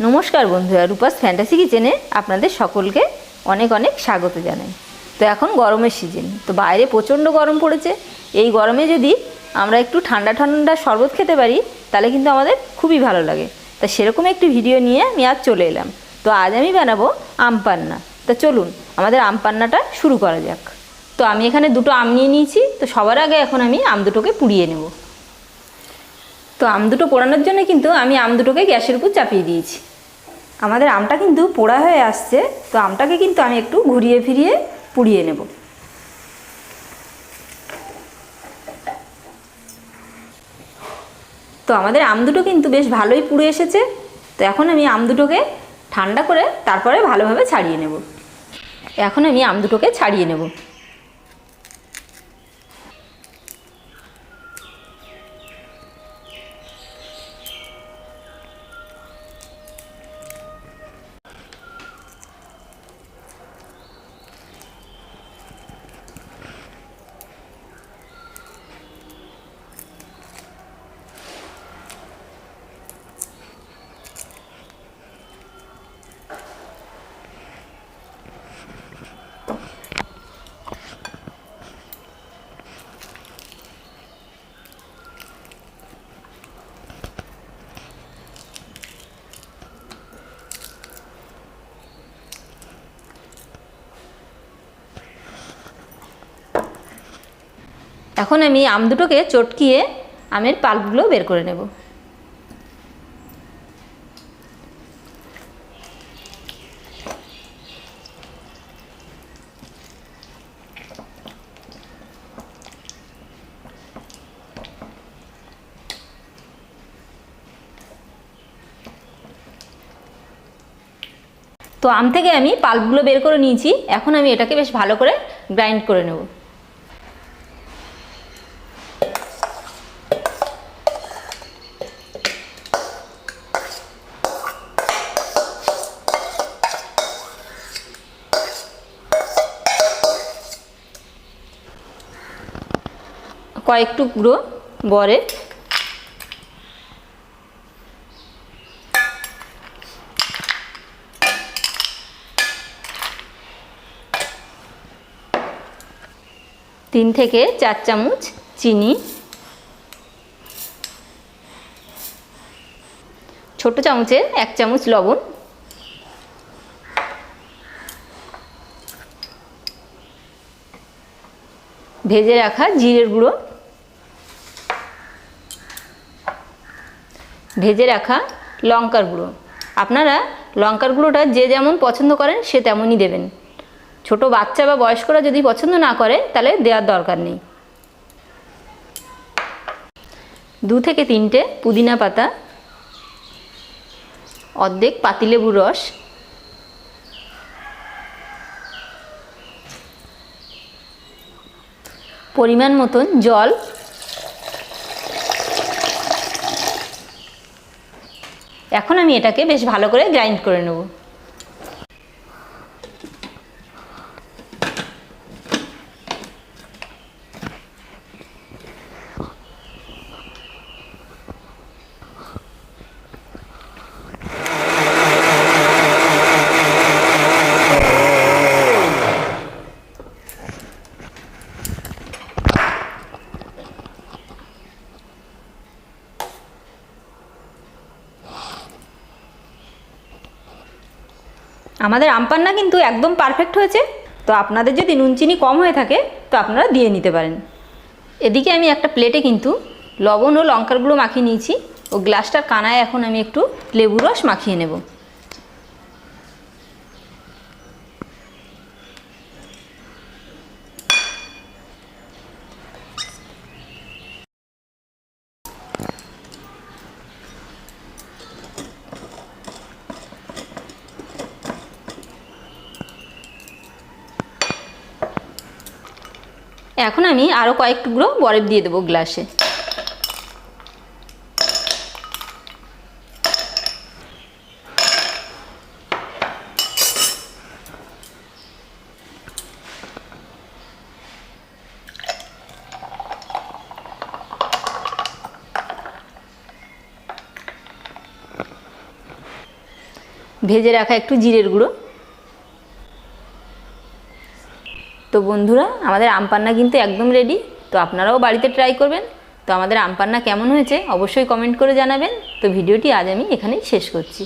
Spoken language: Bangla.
নমস্কার বন্ধুরা, রূপাস ফ্যান্টাসি কিচেনে আপনাদের সকলকে অনেক অনেক স্বাগত জানাই। তো এখন গরমের সিজন, তো বাইরে প্রচণ্ড গরম পড়েছে। এই গরমে যদি আমরা একটু ঠান্ডা ঠান্ডা শরবত খেতে পারি তাহলে কিন্তু আমাদের খুবই ভালো লাগে। তা সেরকম একটি ভিডিও নিয়ে আমি আজ চলে এলাম। তো আজ আমি বানাবো আম পান্না। তো চলুন আমাদের আম পান্নাটা শুরু করা যাক। তো আমি এখানে দুটো আম নিয়ে নিয়েছি। তো সবার আগে এখন আমি আম দুটোকে পুড়িয়ে নেব। তো আম দুটো পোড়ানোর জন্য কিন্তু আমি আম দুটোকে গ্যাসের উপর চাপিয়ে দিয়েছি। আমাদের আমটা কিন্তু পোড়া হয়ে আসছে। তো আমটাকে কিন্তু আমি একটু ঘুরিয়ে ফিরিয়ে পুড়িয়ে নেব। তো আমাদের আম দুটো কিন্তু বেশ ভালোই পুড়ে এসেছে। তো এখন আমি আম দুটোকে ঠান্ডা করে তারপরে ভালোভাবে ছাড়িয়ে নেব। এখন আমি আম দুটোকে ছাড়িয়ে নেব। এখন আমি আম দুটোকে চটকিয়ে আমের পাল্পগুলো বের করে নেব। তো আম থেকে আমি পাল্পগুলো বের করে নিয়েছি। এখন আমি এটাকে বেশ ভালো করে গ্রাইন্ড করে নেব। কয়েক টুকরো বরের তিন থেকে 4 চামচ চিনি, ছোট চামচের 1 চামচ লবণ, ভেজে রাখা জিরের গুঁড়ো, ভেজে রাখা লঙ্কার গুঁড়ো। আপনারা লঙ্কার গুঁড়োটা যে যেমন পছন্দ করেন সে তেমনই দেবেন। ছোট বাচ্চা বা বয়স্করা যদি পছন্দ না করে তাহলে দেওয়ার দরকার নেই। 2 থেকে 3টে পুদিনা পাতা, অর্ধেক পাতিলেবুর রস, পরিমাণ মতন জল, এখন আমি এটাকে বেশ ভালো করে গ্রাইন্ড করে নেব। আমাদের আম পান্না কিন্তু একদম পারফেক্ট হয়েছে। তো আপনাদের যদি নুন চিনি কম হয়ে থাকে তো আপনারা দিয়ে নিতে পারেন। এদিকে আমি একটা প্লেটে কিন্তু লবণ ও লঙ্কার গুঁড়ো মাখিয়ে নিয়েছি। ও গ্লাসটার কানায় এখন আমি একটু লেবুর রস মাখিয়ে নেব। এখন আমি আরও কয়েক টুকরো বরফ দিয়ে দেবো গ্লাসে। ভেজে রাখা একটু জিরের গুঁড়ো। তো বন্ধুরা, আমাদের আম পান্না কিন্তু একদম রেডি। তো আপনারাও বাড়িতে ট্রাই করবেন। তো আমাদের আম পান্না কেমন হয়েছে অবশ্যই কমেন্ট করে জানাবেন। তো ভিডিওটি আজ আমি এখানেই শেষ করছি।